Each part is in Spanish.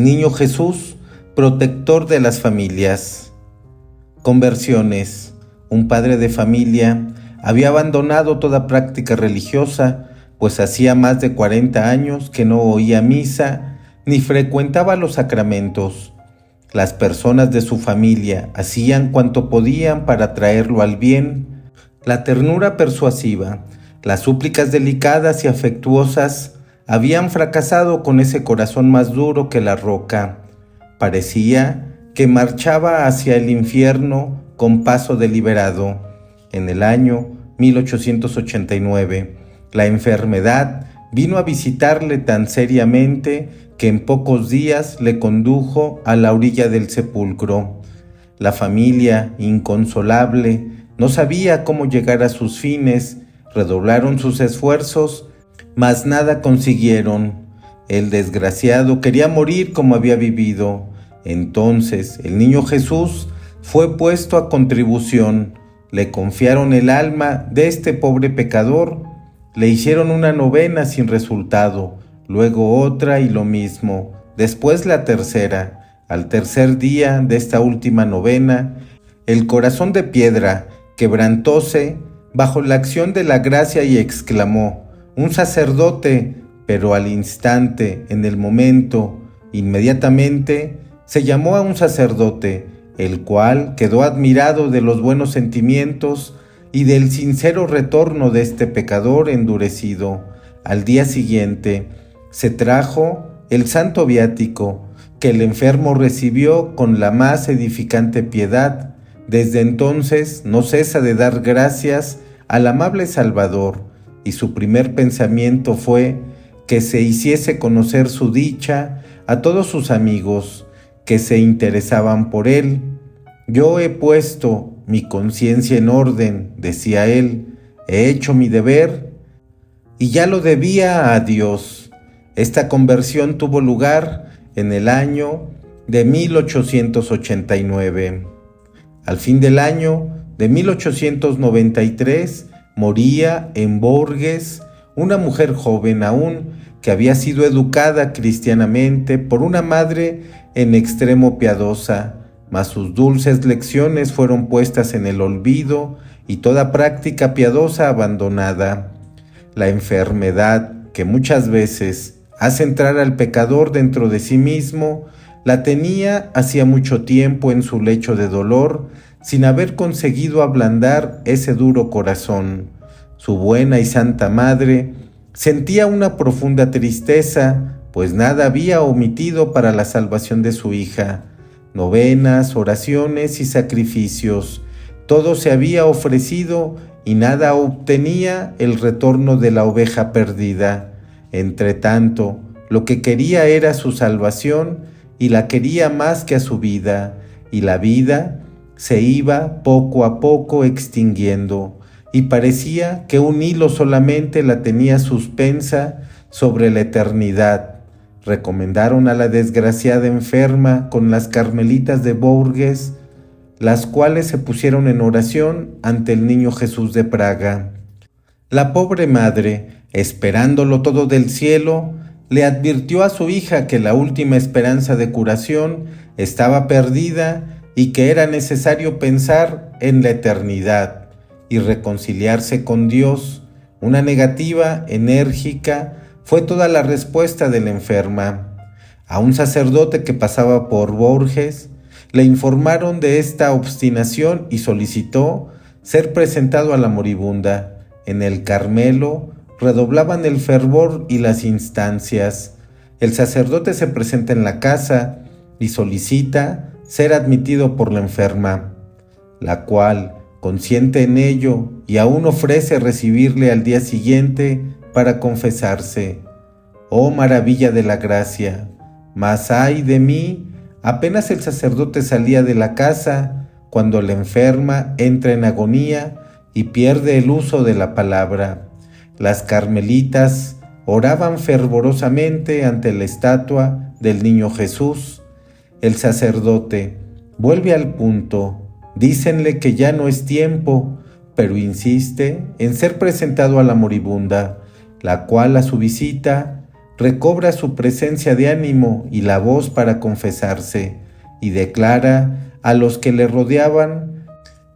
El Niño Jesús, protector de las familias. Conversiones. Un padre de familia había abandonado toda práctica religiosa, pues hacía más de 40 años que no oía misa ni frecuentaba los sacramentos. Las personas de su familia hacían cuanto podían para traerlo al bien. La ternura persuasiva, las súplicas delicadas y afectuosas habían fracasado con ese corazón más duro que la roca. Parecía que marchaba hacia el infierno con paso deliberado. En el año 1889, la enfermedad vino a visitarle tan seriamente que en pocos días le condujo a la orilla del sepulcro. La familia, inconsolable, no sabía cómo llegar a sus fines, redoblaron sus esfuerzos, mas nada consiguieron. El desgraciado quería morir como había vivido. Entonces el Niño Jesús fue puesto a contribución. Le confiaron el alma de este pobre pecador. Le hicieron una novena sin resultado, luego otra y lo mismo, después la tercera. Al tercer día de esta última novena, el corazón de piedra quebrantóse bajo la acción de la gracia y exclamó: «Un sacerdote», pero al instante, en el momento, inmediatamente, se llamó a un sacerdote, el cual quedó admirado de los buenos sentimientos y del sincero retorno de este pecador endurecido. Al día siguiente, se trajo el santo viático, que el enfermo recibió con la más edificante piedad. Desde entonces no cesa de dar gracias al amable Salvador, y su primer pensamiento fue que se hiciese conocer su dicha a todos sus amigos que se interesaban por él. «Yo he puesto mi conciencia en orden», decía él, «he hecho mi deber y ya lo debía a Dios». Esta conversión tuvo lugar en el año de 1889. Al fin del año de 1893 moría en Bourges una mujer joven aún que había sido educada cristianamente por una madre en extremo piadosa, mas sus dulces lecciones fueron puestas en el olvido y toda práctica piadosa abandonada. La enfermedad, que muchas veces hace entrar al pecador dentro de sí mismo, la tenía hacía mucho tiempo en su lecho de dolor, sin haber conseguido ablandar ese duro corazón. Su buena y santa madre sentía una profunda tristeza, pues nada había omitido para la salvación de su hija. Novenas, oraciones y sacrificios, todo se había ofrecido y nada obtenía el retorno de la oveja perdida. Entretanto, lo que quería era su salvación y la quería más que a su vida, y la vida se iba poco a poco extinguiendo, y parecía que un hilo solamente la tenía suspensa sobre la eternidad. Recomendaron a la desgraciada enferma con las carmelitas de Bourges, las cuales se pusieron en oración ante el Niño Jesús de Praga. La pobre madre, esperándolo todo del cielo, le advirtió a su hija que la última esperanza de curación estaba perdida y que era necesario pensar en la eternidad y reconciliarse con Dios. Una negativa enérgica fue toda la respuesta de la enferma. A un sacerdote que pasaba por Bourges le informaron de esta obstinación y solicitó ser presentado a la moribunda. En el Carmelo redoblaban el fervor y las instancias. El sacerdote se presenta en la casa y solicita ser admitido por la enferma, la cual consiente en ello y aún ofrece recibirle al día siguiente para confesarse. ¡Oh maravilla de la gracia! Mas ay de mí, apenas el sacerdote salía de la casa, cuando la enferma entra en agonía y pierde el uso de la palabra. Las carmelitas oraban fervorosamente ante la estatua del Niño Jesús. El sacerdote vuelve al punto. Dícenle que ya no es tiempo, pero insiste en ser presentado a la moribunda, la cual a su visita recobra su presencia de ánimo y la voz para confesarse, y declara a los que le rodeaban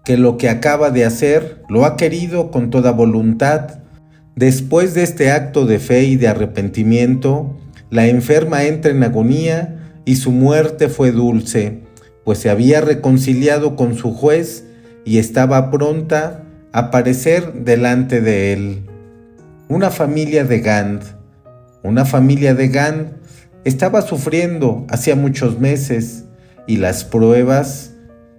que lo que acaba de hacer lo ha querido con toda voluntad. Después de este acto de fe y de arrepentimiento, la enferma entra en agonía y su muerte fue dulce, pues se había reconciliado con su juez y estaba pronta a aparecer delante de él. Una familia de Gand estaba sufriendo hacía muchos meses y las pruebas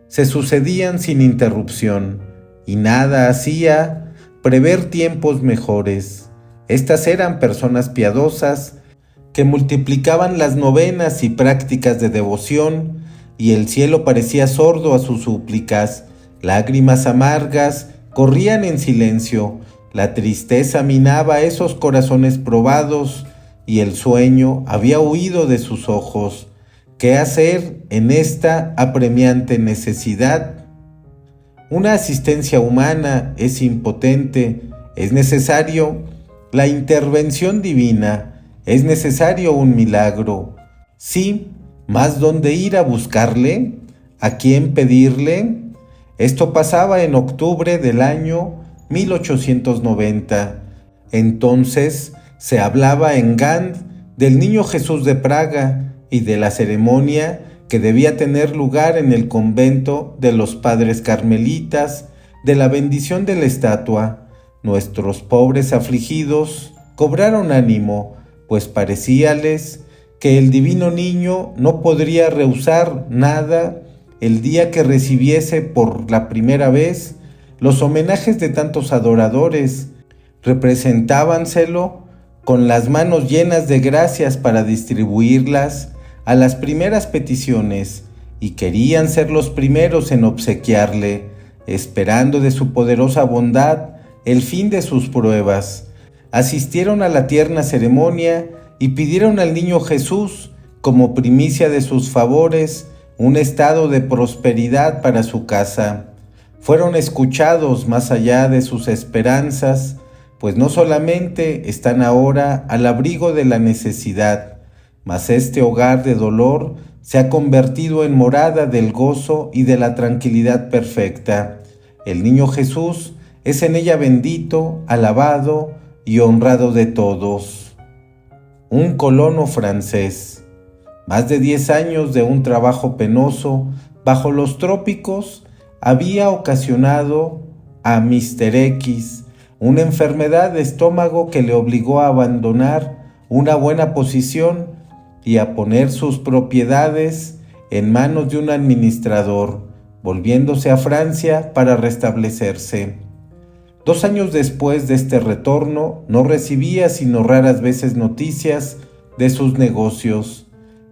se sucedían sin interrupción y nada hacía prever tiempos mejores. Estas eran personas piadosas que multiplicaban las novenas y prácticas de devoción, y el cielo parecía sordo a sus súplicas. Lágrimas amargas corrían en silencio, la tristeza minaba esos corazones probados, y el sueño había huido de sus ojos. ¿Qué hacer en esta apremiante necesidad? Una asistencia humana es impotente, es necesario la intervención divina, es necesario un milagro. Sí, ¿mas dónde ir a buscarle? ¿A quién pedirle? Esto pasaba en octubre del año 1890. Entonces se hablaba en Gand del Niño Jesús de Praga y de la ceremonia que debía tener lugar en el convento de los padres carmelitas, de la bendición de la estatua. Nuestros pobres afligidos cobraron ánimo, pues parecíales que el divino niño no podría rehusar nada el día que recibiese por la primera vez los homenajes de tantos adoradores. Representábanselo con las manos llenas de gracias para distribuirlas a las primeras peticiones, y querían ser los primeros en obsequiarle, esperando de su poderosa bondad el fin de sus pruebas. Asistieron a la tierna ceremonia y pidieron al niño Jesús, como primicia de sus favores, un estado de prosperidad para su casa. Fueron escuchados más allá de sus esperanzas, pues no solamente están ahora al abrigo de la necesidad, mas este hogar de dolor se ha convertido en morada del gozo y de la tranquilidad perfecta. El niño Jesús es en ella bendito, alabado y honrado de todos. Un colono francés. Más de 10 años de un trabajo penoso bajo los trópicos había ocasionado a Mr. X una enfermedad de estómago que le obligó a abandonar una buena posición y a poner sus propiedades en manos de un administrador, volviéndose a Francia para restablecerse. 2 años después de este retorno, no recibía sino raras veces noticias de sus negocios.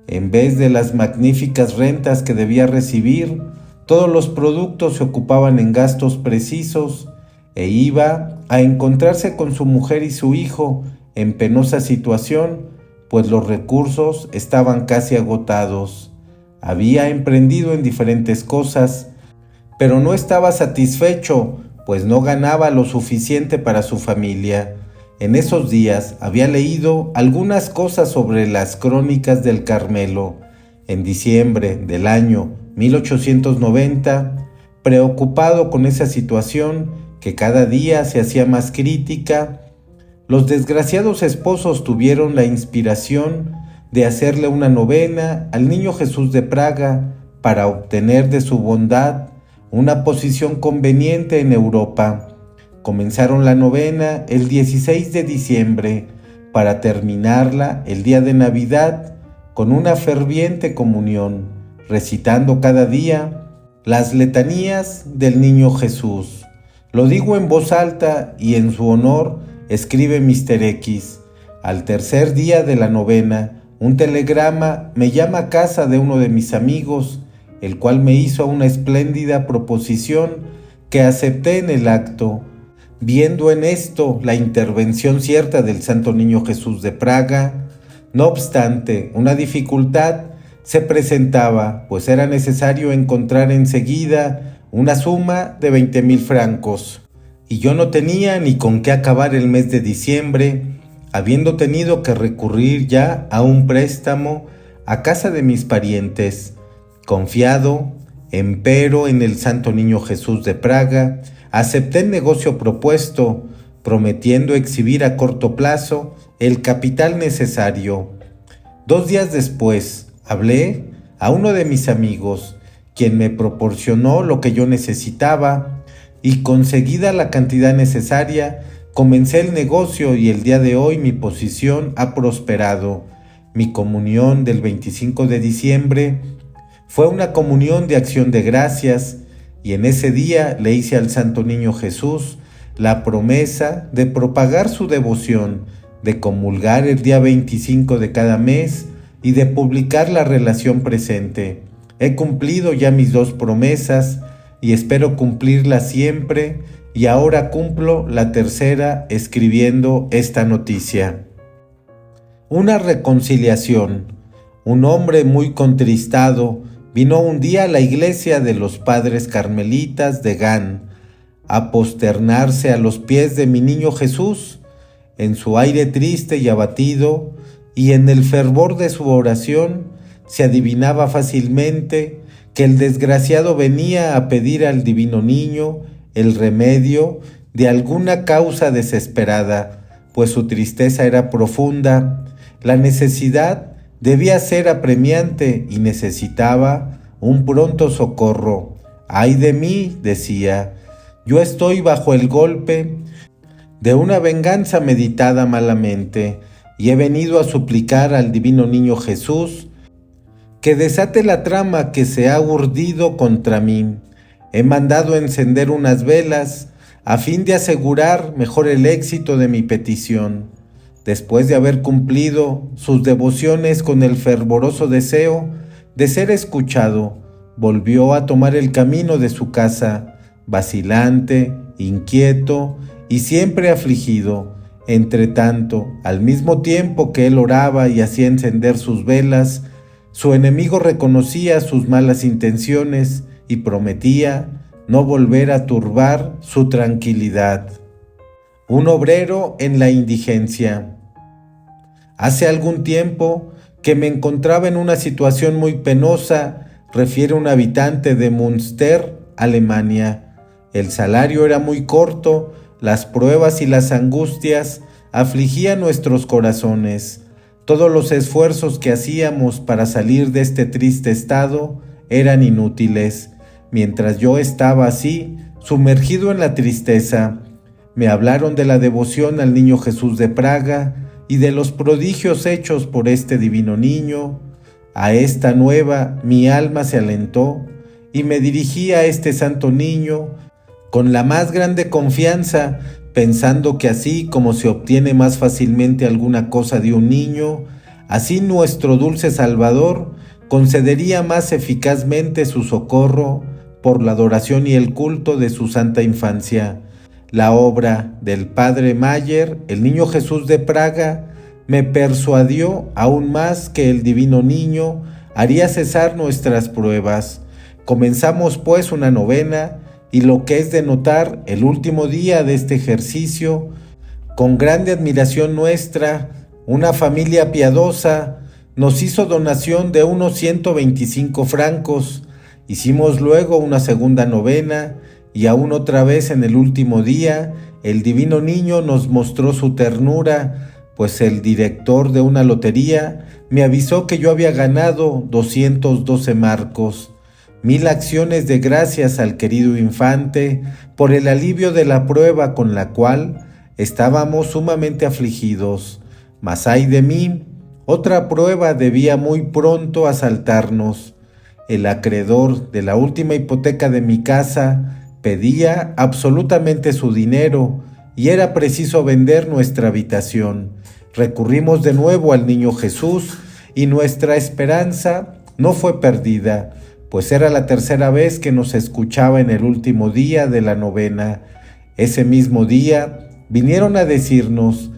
En vez de las magníficas rentas que debía recibir, todos los productos se ocupaban en gastos precisos, e iba a encontrarse con su mujer y su hijo en penosa situación, pues los recursos estaban casi agotados. Había emprendido en diferentes cosas, pero no estaba satisfecho, pues no ganaba lo suficiente para su familia. En esos días había leído algunas cosas sobre las crónicas del Carmelo. En diciembre del año 1890, preocupado con esa situación que cada día se hacía más crítica, los desgraciados esposos tuvieron la inspiración de hacerle una novena al Niño Jesús de Praga para obtener de su bondad una posición conveniente en Europa. Comenzaron la novena el 16 de diciembre para terminarla el día de Navidad con una ferviente comunión, recitando cada día las letanías del Niño Jesús. Lo digo en voz alta y en su honor escribe Mr. X. Al tercer día de la novena, un telegrama me llama a casa de uno de mis amigos, el cual me hizo una espléndida proposición que acepté en el acto, viendo en esto la intervención cierta del Santo Niño Jesús de Praga. No obstante, una dificultad se presentaba, pues era necesario encontrar enseguida una suma de 20,000 francos, y yo no tenía ni con qué acabar el mes de diciembre. habiendo tenido que recurrir ya a un préstamo a casa de mis parientes. Confiado, empero, en el Santo Niño Jesús de Praga, acepté el negocio propuesto, prometiendo exhibir a corto plazo el capital necesario. 2 días después, hablé a uno de mis amigos, quien me proporcionó lo que yo necesitaba, y conseguida la cantidad necesaria, comencé el negocio y el día de hoy mi posición ha prosperado. Mi comunión del 25 de diciembre fue una comunión de acción de gracias, y en ese día le hice al Santo Niño Jesús la promesa de propagar su devoción, de comulgar el día 25 de cada mes y de publicar la relación presente. He cumplido ya mis 2 promesas y espero cumplirlas siempre, y ahora cumplo la tercera escribiendo esta noticia. Una reconciliación. Un hombre muy contristado vino un día a la iglesia de los padres carmelitas de Gán a posternarse a los pies de mi niño Jesús. En su aire triste y abatido, y en el fervor de su oración, se adivinaba fácilmente que el desgraciado venía a pedir al divino niño el remedio de alguna causa desesperada, pues su tristeza era profunda, la necesidad debía ser apremiante y necesitaba un pronto socorro. ¡Ay de mí!, decía, yo estoy bajo el golpe de una venganza meditada malamente, y he venido a suplicar al divino niño Jesús que desate la trama que se ha urdido contra mí. He mandado encender unas velas a fin de asegurar mejor el éxito de mi petición. Después de haber cumplido sus devociones con el fervoroso deseo de ser escuchado, volvió a tomar el camino de su casa, vacilante, inquieto y siempre afligido. Entretanto, al mismo tiempo que él oraba y hacía encender sus velas, su enemigo reconocía sus malas intenciones y prometía no volver a turbar su tranquilidad. Un obrero en la indigencia. Hace algún tiempo que me encontraba en una situación muy penosa, refiere un habitante de Münster, Alemania. El salario era muy corto, las pruebas y las angustias afligían nuestros corazones. Todos los esfuerzos que hacíamos para salir de este triste estado eran inútiles. Mientras yo estaba así, sumergido en la tristeza, me hablaron de la devoción al Niño Jesús de Praga y de los prodigios hechos por este divino niño. A esta nueva mi alma se alentó y me dirigí a este santo niño con la más grande confianza, pensando que así como se obtiene más fácilmente alguna cosa de un niño, así nuestro dulce Salvador concedería más eficazmente su socorro por la adoración y el culto de su santa infancia. La obra del Padre Mayer, el Niño Jesús de Praga, me persuadió aún más que el divino niño haría cesar nuestras pruebas. Comenzamos pues una novena, y lo que es de notar, el último día de este ejercicio, con grande admiración nuestra, una familia piadosa nos hizo donación de unos 125 francos. Hicimos luego una segunda novena, y aún otra vez en el último día, el divino niño nos mostró su ternura, pues el director de una lotería me avisó que yo había ganado 212 marcos. 1000 acciones de gracias al querido infante por el alivio de la prueba con la cual estábamos sumamente afligidos. Mas ay de mí, otra prueba debía muy pronto asaltarnos. El acreedor de la última hipoteca de mi casa pedía absolutamente su dinero y era preciso vender nuestra habitación. Recurrimos de nuevo al Niño Jesús y nuestra esperanza no fue perdida, pues era la tercera vez que nos escuchaba en el último día de la novena. Ese mismo día vinieron a decirnos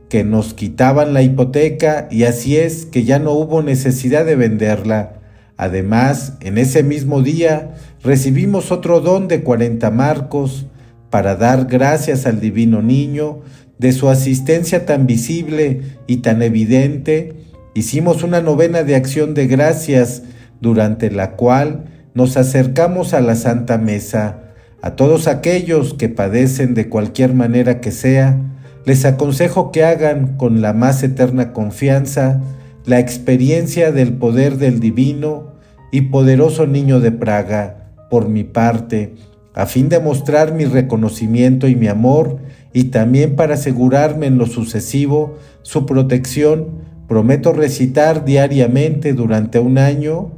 que nos quitaban la hipoteca y así es que ya no hubo necesidad de venderla. Además, en ese mismo día recibimos otro don de 40 marcos para dar gracias al divino niño de su asistencia tan visible y tan evidente, hicimos una novena de acción de gracias, durante la cual nos acercamos a la Santa Mesa. A todos aquellos que padecen de cualquier manera que sea, les aconsejo que hagan con la más eterna confianza la experiencia del poder del divino y poderoso niño de Praga. Por mi parte, a fin de mostrar mi reconocimiento y mi amor, y también para asegurarme en lo sucesivo su protección, prometo recitar diariamente durante un año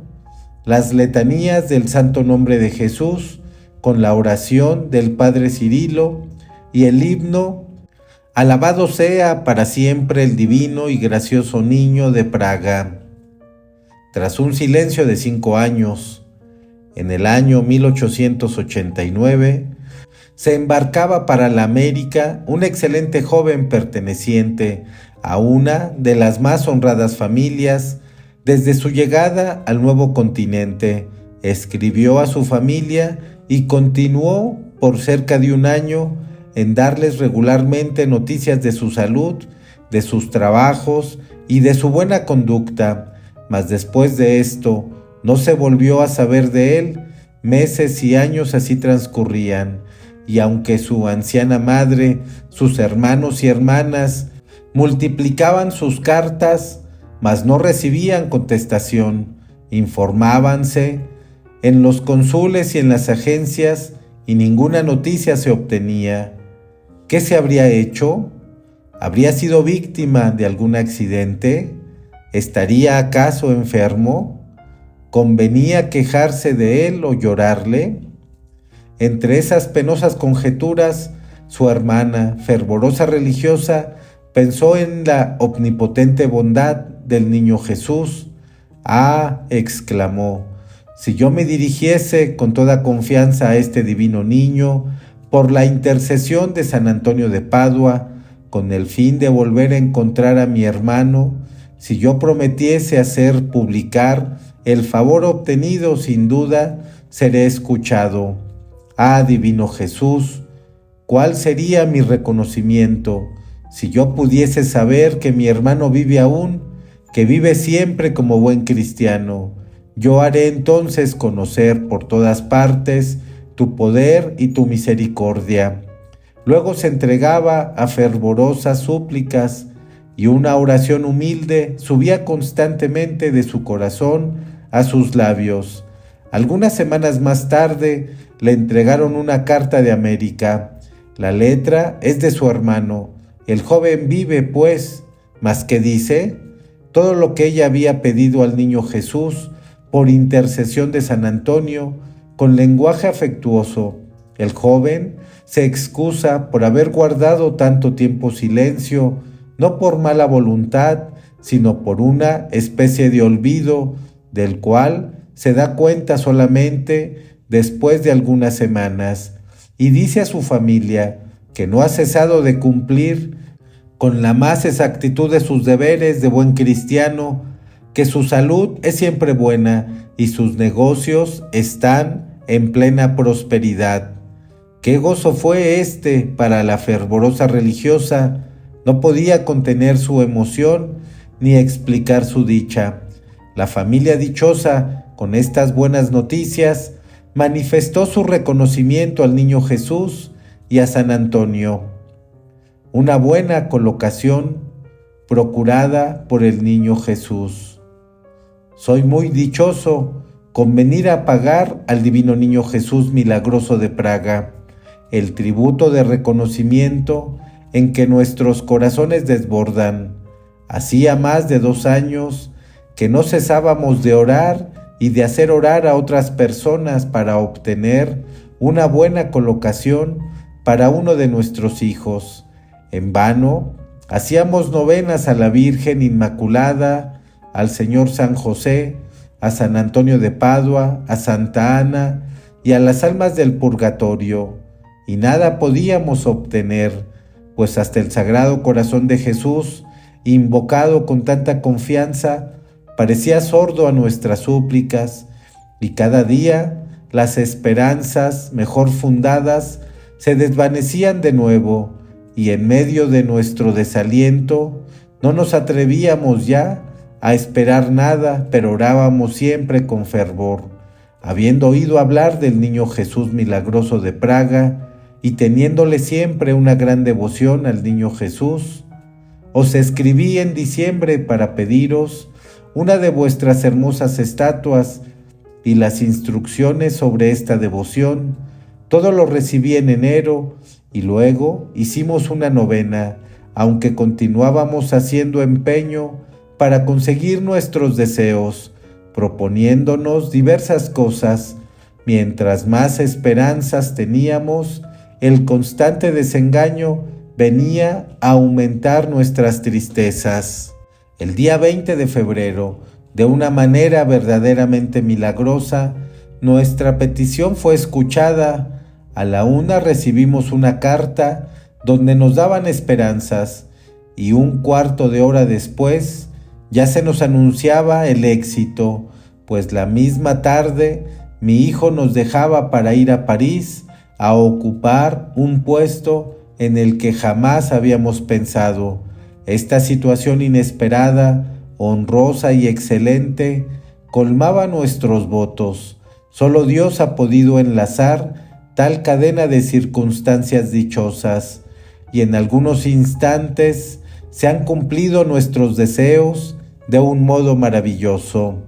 las letanías del Santo Nombre de Jesús, con la oración del Padre Cirilo y el himno Alabado sea para siempre el divino y gracioso niño de Praga. Tras un silencio de 5 años, en el año 1889, se embarcaba para la América un excelente joven perteneciente a una de las más honradas familias. Desde su llegada al nuevo continente, escribió a su familia y continuó por cerca de un año en darles regularmente noticias de su salud, de sus trabajos y de su buena conducta. Mas después de esto, no se volvió a saber de él. Meses y años así transcurrían, y aunque su anciana madre, sus hermanos y hermanas multiplicaban sus cartas, mas no recibían contestación, informábanse en los cónsules y en las agencias, y ninguna noticia se obtenía. ¿Qué se habría hecho? ¿Habría sido víctima de algún accidente? ¿Estaría acaso enfermo? ¿Convenía quejarse de él o llorarle? Entre esas penosas conjeturas, su hermana, fervorosa religiosa, pensó en la omnipotente bondad del niño Jesús. «Ah», exclamó, «si yo me dirigiese con toda confianza a este divino niño, por la intercesión de San Antonio de Padua, con el fin de volver a encontrar a mi hermano, si yo prometiese hacer publicar el favor obtenido, sin duda seré escuchado. Ah, divino Jesús, ¿cuál sería mi reconocimiento si yo pudiese saber que mi hermano vive aún, que vive siempre como buen cristiano? Yo haré entonces conocer por todas partes tu poder y tu misericordia». Luego se entregaba a fervorosas súplicas, y una oración humilde subía constantemente de su corazón a sus labios. Algunas semanas más tarde le entregaron una carta de América. La letra es de su hermano. El joven vive, pues, mas ¿qué dice? Todo lo que ella había pedido al niño Jesús por intercesión de San Antonio, con lenguaje afectuoso. El joven se excusa por haber guardado tanto tiempo silencio, no por mala voluntad, sino por una especie de olvido, del cual se da cuenta solamente después de algunas semanas, y dice a su familia que no ha cesado de cumplir con la más exactitud de sus deberes de buen cristiano, que su salud es siempre buena y sus negocios están en plena prosperidad. Qué gozo fue este para la fervorosa religiosa. No podía contener su emoción ni explicar su dicha. La familia dichosa, con estas buenas noticias, manifestó su reconocimiento al niño Jesús y a San Antonio. Una buena colocación procurada por el niño Jesús. Soy muy dichoso con venir a pagar al divino niño Jesús milagroso de Praga el tributo de reconocimiento en que nuestros corazones desbordan. Hacía más de 2 años que no cesábamos de orar y de hacer orar a otras personas para obtener una buena colocación para uno de nuestros hijos. En vano hacíamos novenas a la Virgen Inmaculada, al Señor San José, a San Antonio de Padua, a Santa Ana y a las almas del purgatorio, y nada podíamos obtener, pues hasta el Sagrado Corazón de Jesús, invocado con tanta confianza, parecía sordo a nuestras súplicas, y cada día las esperanzas mejor fundadas se desvanecían de nuevo, y en medio de nuestro desaliento no nos atrevíamos ya a esperar nada, pero orábamos siempre con fervor, habiendo oído hablar del niño Jesús milagroso de Praga y teniéndole siempre una gran devoción al niño Jesús. Os escribí en diciembre para pediros una de vuestras hermosas estatuas y las instrucciones sobre esta devoción. Todo lo recibí en enero y luego hicimos una novena, aunque continuábamos haciendo empeño para conseguir nuestros deseos, proponiéndonos diversas cosas. Mientras más esperanzas teníamos, el constante desengaño venía a aumentar nuestras tristezas. El día 20 de febrero, de una manera verdaderamente milagrosa, nuestra petición fue escuchada. A la 1 recibimos una carta donde nos daban esperanzas y un cuarto de hora después ya se nos anunciaba el éxito, pues la misma tarde mi hijo nos dejaba para ir a París a ocupar un puesto en el que jamás habíamos pensado. Esta situación inesperada, honrosa y excelente colmaba nuestros votos. Solo Dios ha podido enlazar tal cadena de circunstancias dichosas, y en algunos instantes se han cumplido nuestros deseos de un modo maravilloso.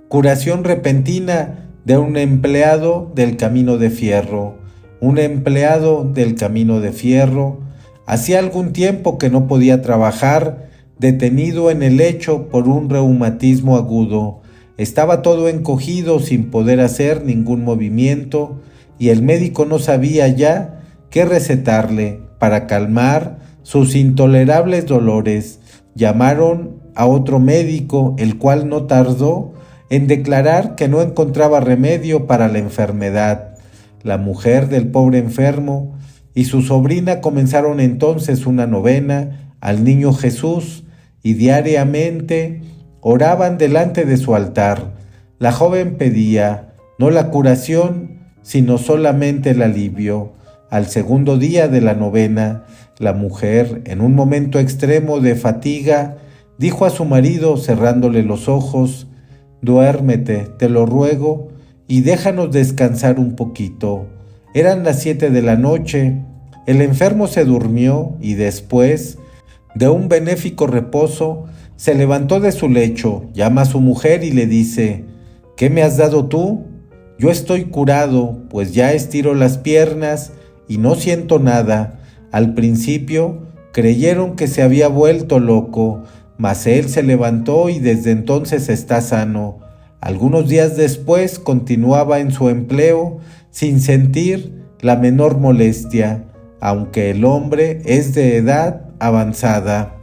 Curación repentina de un empleado del Camino de Fierro. Un empleado del Camino de Fierro hacía algún tiempo que no podía trabajar, detenido en el lecho por un reumatismo agudo. Estaba todo encogido sin poder hacer ningún movimiento y el médico no sabía ya qué recetarle para calmar sus intolerables dolores. Llamaron a otro médico, el cual no tardó en declarar que no encontraba remedio para la enfermedad. La mujer del pobre enfermo y su sobrina comenzaron entonces una novena al niño Jesús y diariamente oraban delante de su altar. La joven pedía no la curación, sino solamente el alivio. Al segundo día de la novena, la mujer, en un momento extremo de fatiga, dijo a su marido, cerrándole los ojos: «Duérmete, te lo ruego, y déjanos descansar un poquito». Eran las 7 de la noche. El enfermo se durmió y después de un benéfico reposo se levantó de su lecho, llama a su mujer y le dice: «¿Qué me has dado tú? Yo estoy curado, pues ya estiro las piernas y no siento nada». Al principio creyeron que se había vuelto loco, mas él se levantó y desde entonces está sano. Algunos días después continuaba en su empleo sin sentir la menor molestia, aunque el hombre es de edad avanzada.